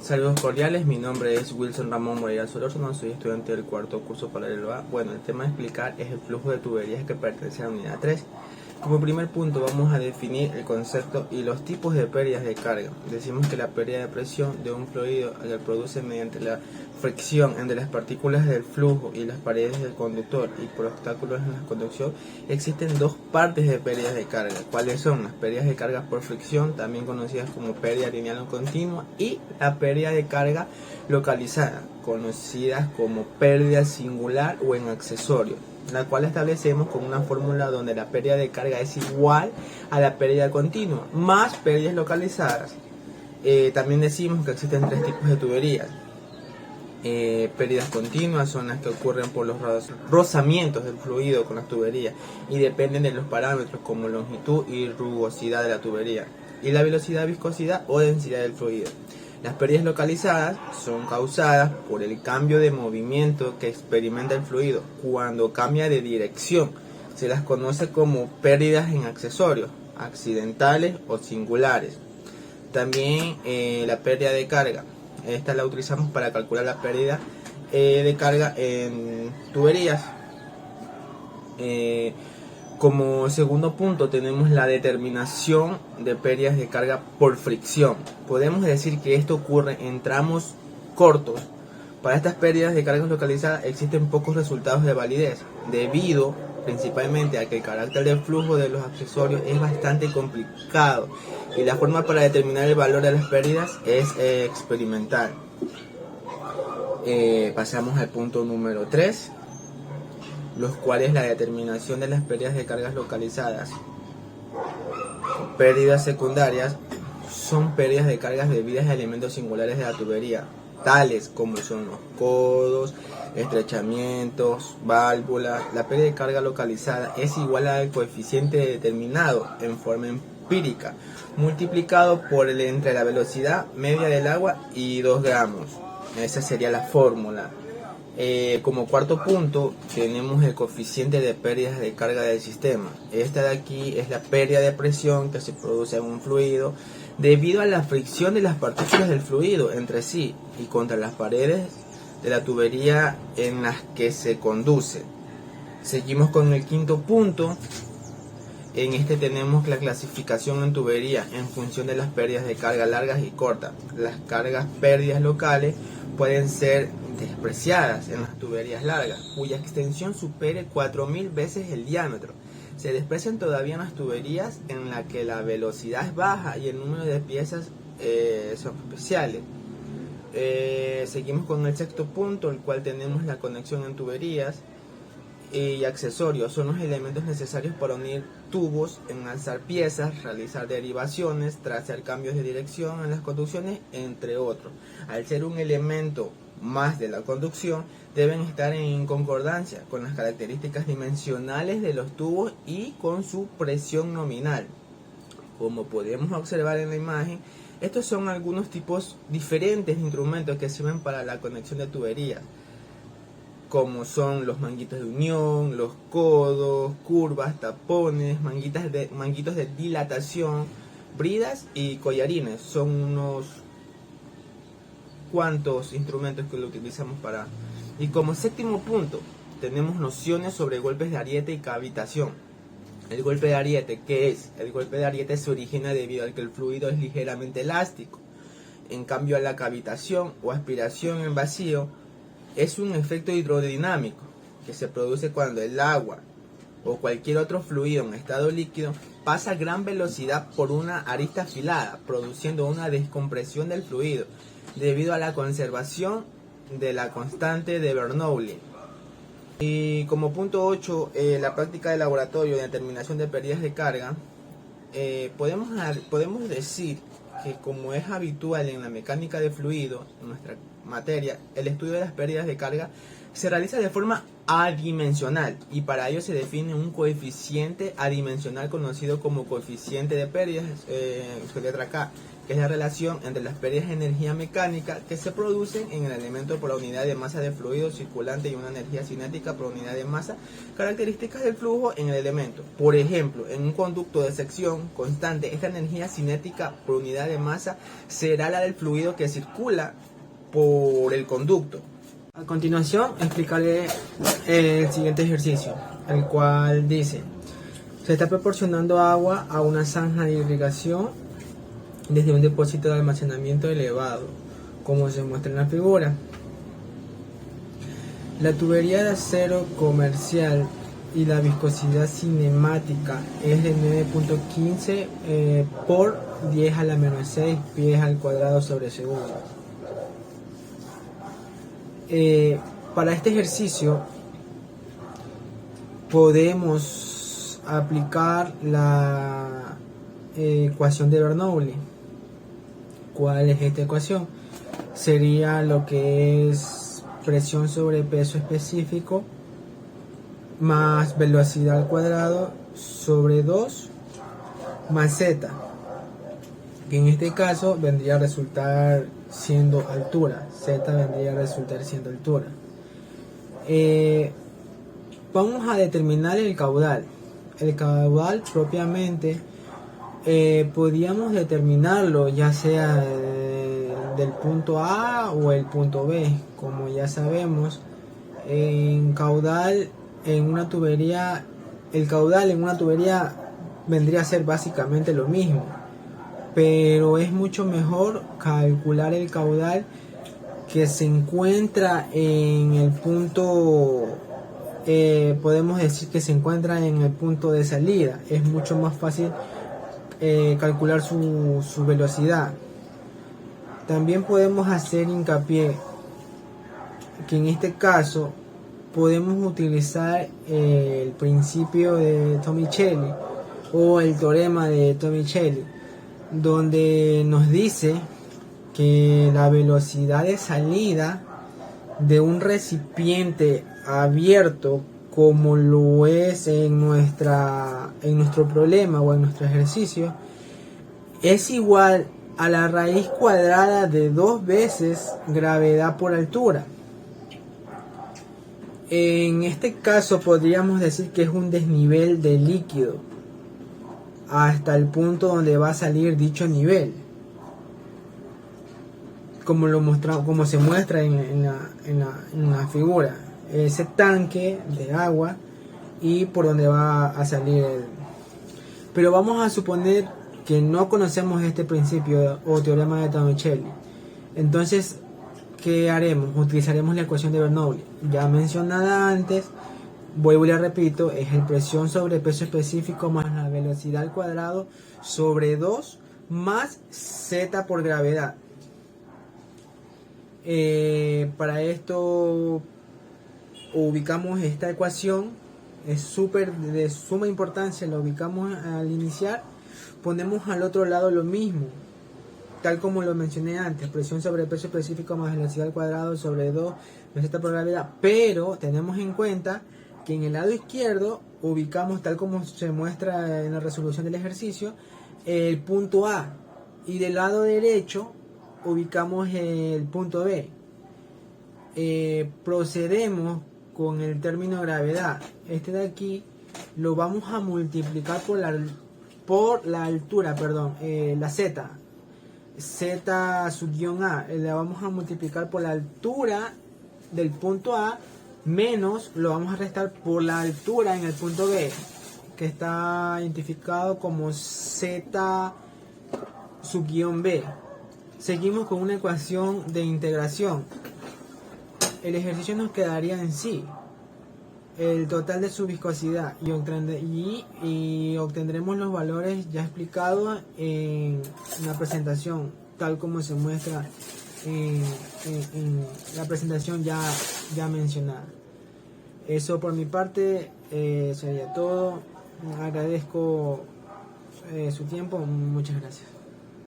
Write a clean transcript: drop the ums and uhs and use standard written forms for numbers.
Saludos cordiales, mi nombre es Wilson Ramón Moreira Solórzano, soy estudiante del cuarto curso paralelo A. Bueno, el tema a explicar es el flujo de tuberías que pertenece a la unidad 3. Como primer punto vamos a definir el concepto y los tipos de pérdidas de carga. Decimos que la pérdida de presión de un fluido se produce mediante la fricción entre las partículas del flujo y las paredes del conductor y por obstáculos en la conducción. Existen dos partes de pérdidas de carga. ¿Cuáles son? Las pérdidas de carga por fricción, también conocidas como pérdida lineal o continua, y la pérdida de carga localizada, conocidas como pérdida singular o en accesorio, la cual establecemos con una fórmula donde la pérdida de carga es igual a la pérdida continua más pérdidas localizadas. También decimos que existen tres tipos de tuberías. Pérdidas continuas son las que ocurren por los rozamientos del fluido con las tuberías y dependen de los parámetros como longitud y rugosidad de la tubería y la velocidad, viscosidad o densidad del fluido. Las pérdidas localizadas son causadas por el cambio de movimiento que experimenta el fluido cuando cambia de dirección. Se las conoce como pérdidas en accesorios, accidentales o singulares. También la pérdida de carga. Esta la utilizamos para calcular la pérdida de carga en tuberías. Como segundo punto tenemos la determinación de pérdidas de carga por fricción. Podemos decir que esto ocurre en tramos cortos. Para estas pérdidas de cargas localizadas existen pocos resultados de validez, debido principalmente a que el carácter del flujo de los accesorios es bastante complicado y la forma para determinar el valor de las pérdidas es experimental. Pasamos al punto número 3. Los cuales la determinación de las pérdidas de cargas localizadas. Pérdidas secundarias son pérdidas de cargas debidas a elementos singulares de la tubería, tales como son los codos, estrechamientos, válvulas. La pérdida de carga localizada es igual al coeficiente determinado en forma empírica, multiplicado por entre la velocidad media del agua y 2 gramos. Esa sería la fórmula. Como cuarto punto tenemos el coeficiente de pérdidas de carga del sistema. Esta de aquí es la pérdida de presión que se produce en un fluido debido a la fricción de las partículas del fluido entre sí y contra las paredes de la tubería en las que se conduce. Seguimos con el quinto punto. En este tenemos la clasificación en tubería en función de las pérdidas de carga largas y cortas. Las cargas pérdidas locales pueden ser despreciadas en las tuberías largas, cuya extensión supere 4000 veces el diámetro. Se desprecian todavía en las tuberías en las que la velocidad es baja y el número de piezas son especiales. Seguimos con el sexto punto, el cual tenemos la conexión en tuberías y accesorios. Son los elementos necesarios para unir tubos, enlazar piezas, realizar derivaciones, trazar cambios de dirección en las conducciones, entre otros. Al ser un elemento más de la conducción, deben estar en concordancia con las características dimensionales de los tubos y con su presión nominal. Como podemos observar en la imagen, estos son algunos tipos diferentes de instrumentos que sirven para la conexión de tuberías, como son los manguitos de unión, los codos, curvas, tapones, manguitos de dilatación, bridas y collarines. Son unos cuantos instrumentos que lo utilizamos para. Y como séptimo punto tenemos nociones sobre golpes de ariete y cavitación. El golpe de ariete, ¿qué es? El golpe de ariete se origina debido a que el fluido es ligeramente elástico. En cambio, la cavitación o aspiración en vacío es un efecto hidrodinámico que se produce cuando el agua o cualquier otro fluido en estado líquido pasa a gran velocidad por una arista afilada, produciendo una descompresión del fluido debido a la conservación de la constante de Bernoulli. Y como punto 8, la práctica de laboratorio de determinación de pérdidas de carga. Podemos decir que, como es habitual en la mecánica de fluido, en nuestra materia, el estudio de las pérdidas de carga se realiza de forma adimensional y para ello se define un coeficiente adimensional conocido como coeficiente de pérdidas, su letra K, que es la relación entre las pérdidas de energía mecánica que se producen en el elemento por la unidad de masa de fluido circulante y una energía cinética por unidad de masa, características del flujo en el elemento. Por ejemplo, en un conducto de sección constante, esta energía cinética por unidad de masa será la del fluido que circula por el conducto. A continuación, explicaré el siguiente ejercicio, el cual dice: se está proporcionando agua a una zanja de irrigación desde un depósito de almacenamiento elevado, como se muestra en la figura. La tubería de acero comercial y la viscosidad cinemática es de 9.15 por 10 a la menos 6 pies al cuadrado sobre segundo. Para este ejercicio podemos aplicar la ecuación de Bernoulli. ¿Cuál es esta ecuación? Sería lo que es presión sobre peso específico más velocidad al cuadrado sobre 2 más z, que en este caso vendría a resultar siendo altura. Z vendría a resultar siendo altura. Vamos a determinar el caudal. El caudal propiamente podríamos determinarlo ya sea del punto A o el punto B. Como ya sabemos, en caudal en una tubería, el caudal en una tubería vendría a ser básicamente lo mismo, pero es mucho mejor calcular el caudal que se encuentra en el punto, podemos decir que se encuentra en el punto de salida. Es mucho más fácil calcular su velocidad. También podemos hacer hincapié que en este caso podemos utilizar el principio de Tomicelli o el teorema de Tomicelli, donde nos dice que la velocidad de salida de un recipiente abierto, como lo es en nuestro problema o en nuestro ejercicio, es igual a la raíz cuadrada de 2 veces gravedad por altura. En este caso podríamos decir que es un desnivel de líquido hasta el punto donde va a salir dicho nivel, como se muestra en la figura, ese tanque de agua y por donde va a salir pero vamos a suponer que no conocemos este principio o teorema de Tomicelli. Entonces, ¿qué haremos? Utilizaremos la ecuación de Bernoulli, ya mencionada antes. Vuelvo y la repito: es el presión sobre peso específico más la velocidad al cuadrado sobre 2 más z por gravedad. Para esto ubicamos esta ecuación, es de suma importancia, la ubicamos al iniciar, ponemos al otro lado lo mismo, tal como lo mencioné antes: presión sobre peso específico más velocidad al cuadrado sobre 2 más z por gravedad, pero tenemos en cuenta que en el lado izquierdo ubicamos, tal como se muestra en la resolución del ejercicio, el punto A, y del lado derecho ubicamos el punto B. Procedemos con el término gravedad. Este de aquí lo vamos a multiplicar por la altura, la z sub guión A, la vamos a multiplicar por la altura del punto A, menos lo vamos a restar por la altura en el punto B, que está identificado como z sub guión B. Seguimos con una ecuación de integración. El ejercicio nos quedaría en sí el total de su viscosidad y obtendremos los valores ya explicados en la presentación, tal como se muestra en la presentación ya mencionada. Eso por mi parte sería todo. Agradezco su tiempo. Muchas gracias.